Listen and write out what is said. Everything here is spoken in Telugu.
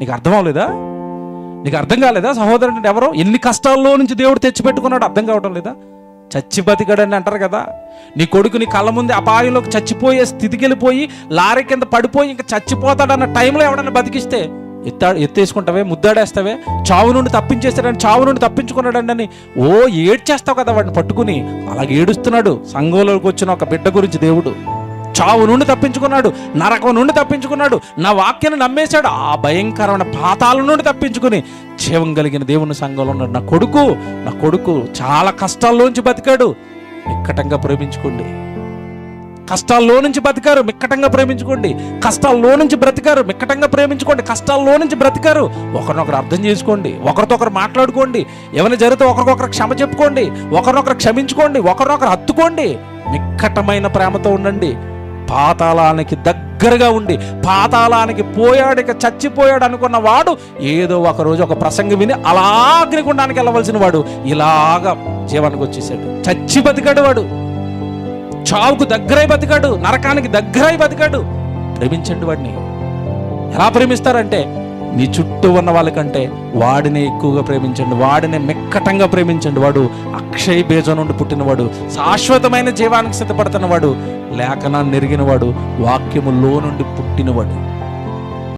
నీకు అర్థం అవ్వలేదా? నీకు అర్థం కాలేదా? సహోదరుడు అంటే ఎవరో, ఎన్ని కష్టాల్లో నుంచి దేవుడు తెచ్చిపెట్టుకున్నాడు అర్థం కావటం లేదా? చచ్చి బతికాడని అంటారు కదా. నీ కొడుకు నీ కళ్ళ ముందే అపాయంలోకి చచ్చిపోయే స్థితికి వెళ్ళిపోయి లారీ కింద పడిపోయి ఇంకా చచ్చిపోతాడన్న టైంలో ఎవడన్నా బతికిస్తే ఎత్తేసుకుంటావే, ముద్దాడేస్తావే, చావు నుండి తప్పించేస్తాడని, చావు నుండి తప్పించుకున్నాడండి అని ఏడ్చేస్తావు కదా వాడిని పట్టుకుని. అలాగే ఏడుస్తున్నాడు సంఘంలోకి వచ్చిన ఒక బిడ్డ గురించి దేవుడు. చావు నుండి తప్పించుకున్నాడు, నరకం నుండి తప్పించుకున్నాడు, నా వాక్యాన్ని నమ్మేశాడు, ఆ భయంకరమైన పాతాల నుండి తప్పించుకుని జీవం కలిగిన దేవుని సంఘంలో ఉన్నాడు. నా కొడుకు చాలా కష్టాల్లోంచి బతికాడు. మిక్కటంగా ప్రేమించుకోండి. కష్టాల్లో నుంచి బతికారు, మిక్కటంగా ప్రేమించుకోండి. కష్టాల్లో నుంచి బ్రతికారు, మిక్కటంగా ప్రేమించుకోండి. కష్టాల్లో నుంచి బ్రతికారు, ఒకరినొకరు అర్థం చేసుకోండి, ఒకరితో ఒకరు మాట్లాడుకోండి, ఏమైనా జరిగితే ఒకరికొకరు క్షమ చెప్పుకోండి, ఒకరినొకరు క్షమించుకోండి, ఒకరినొకరు హత్తుకోండి, మిక్కటమైన ప్రేమతో ఉండండి. పాతాళానికి దగ్గరగా ఉండి, పాతాళానికి పోయాడు, ఇక చచ్చిపోయాడు అనుకున్న వాడు ఏదో ఒక రోజు ఒక ప్రసంగం విని అలా అగ్నిగుండానికి వెళ్ళవలసిన వాడు ఇలాగా జీవానికి వచ్చేసాడు. చచ్చి బతికాడు వాడు, చావుకు దగ్గరై బతికాడు, నరకానికి దగ్గరై బతికాడు. ప్రేమించండి వాడిని. ఎలా ప్రేమిస్తారంటే నీ చుట్టూ ఉన్న వాళ్ళకంటే వాడిని ఎక్కువగా ప్రేమించండి, వాడిని మెక్కటంగా ప్రేమించండి. వాడు అక్షయ బీజం నుండి పుట్టినవాడు, శాశ్వతమైన జీవానికి సిద్ధపడుతున్నవాడు, లేఖనాన్ని ఎరిగినవాడు, వాక్యములో నుండి పుట్టినవాడు.